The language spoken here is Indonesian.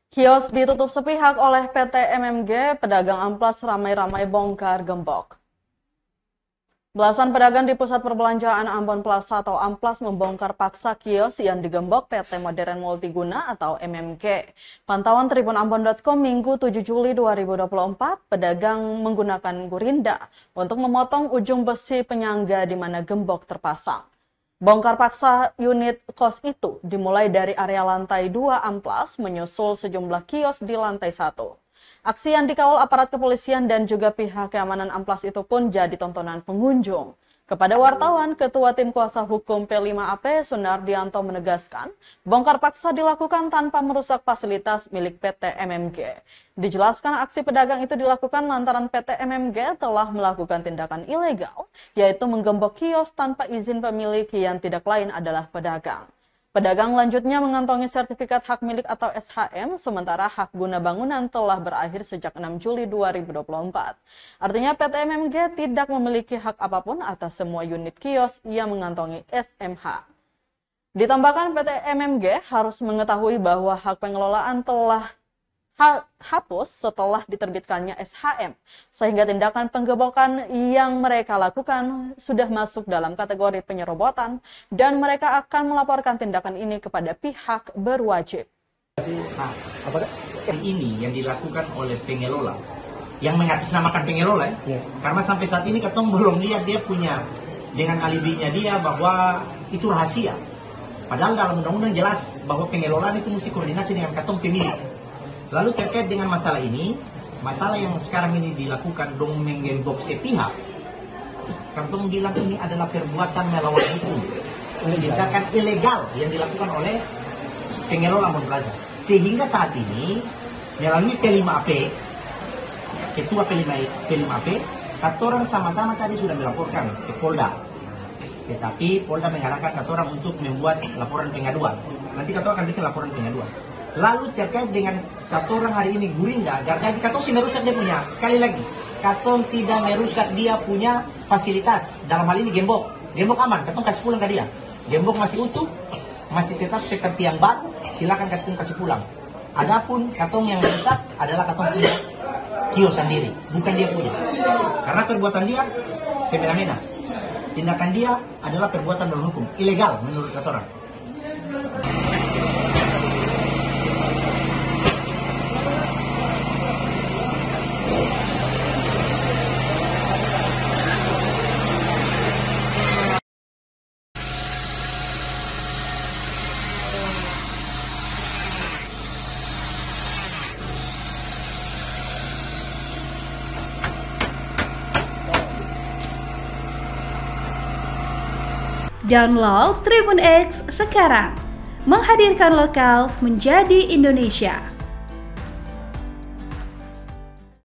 Kios ditutup sepihak oleh PT MMG, pedagang amplas ramai-ramai bongkar gembok. Belasan pedagang di Pusat Perbelanjaan Ambon Plaza atau Amplas membongkar paksa kios yang digembok PT Modern Multiguna atau MMG. Pantauan tribunambon.com Minggu 7 Juli 2024, pedagang menggunakan gurinda untuk memotong ujung besi penyangga di mana gembok terpasang. Bongkar paksa unit kos itu dimulai dari area lantai 2 Amplas menyusul sejumlah kios di lantai 1. Aksi yang dikawal aparat kepolisian dan juga pihak keamanan Amplas itu pun jadi tontonan pengunjung. Kepada wartawan, Ketua Tim Kuasa Hukum P5AP Sunardianto menegaskan, bongkar paksa dilakukan tanpa merusak fasilitas milik PT MMG. Dijelaskan aksi pedagang itu dilakukan lantaran PT MMG telah melakukan tindakan ilegal, yaitu menggembok kios tanpa izin pemilik yang tidak lain adalah pedagang. Pedagang lanjutnya mengantongi sertifikat hak milik atau SHM, sementara hak guna bangunan telah berakhir sejak 6 Juli 2024. Artinya PT MMG tidak memiliki hak apapun atas semua unit kios yang mengantongi SMH. Ditambahkan PT MMG harus mengetahui bahwa hak pengelolaan telah hapus setelah diterbitkannya SHM, sehingga tindakan penggebokan yang mereka lakukan sudah masuk dalam kategori penyerobotan dan mereka akan melaporkan tindakan ini kepada pihak berwajib. Apakah ini yang dilakukan oleh pengelola, yang mengatasnamakan pengelola karena sampai saat ini ketong belum lihat dia punya dengan alibinya dia bahwa itu rahasia. Padahal dalam undang-undang jelas bahwa pengelolaan itu mesti koordinasi dengan ketong pemilik. Lalu terkait dengan masalah ini, masalah yang sekarang ini dilakukan dong menggembok sepihak, kantong bilang ini adalah perbuatan melawan hukum, tindakan ilegal yang dilakukan oleh pengelola Ambon Plaza. Sehingga saat ini melalui P5AP, Ketua P5AP, katorang sama-sama tadi sudah melaporkan ke Polda. Tetapi Polda mengarahkan katorang untuk membuat laporan pengaduan. Nanti katorang akan bikin laporan pengaduan. Lalu terkait dengan katorang hari ini gurinda, jadi katong sih merusak dia punya, sekali lagi, katong tidak merusak dia punya fasilitas, dalam hal ini gembok aman, katong kasih pulang ke dia, gembok masih utuh, masih tetap seperti yang baru, silakan kasih pulang. Adapun katong yang merusak adalah katong punya kios sendiri, bukan dia punya, karena perbuatan dia semena-mena, tindakan dia adalah perbuatan melawan hukum, ilegal menurut katorang. Download Tribun X sekarang, menghadirkan lokal menjadi Indonesia.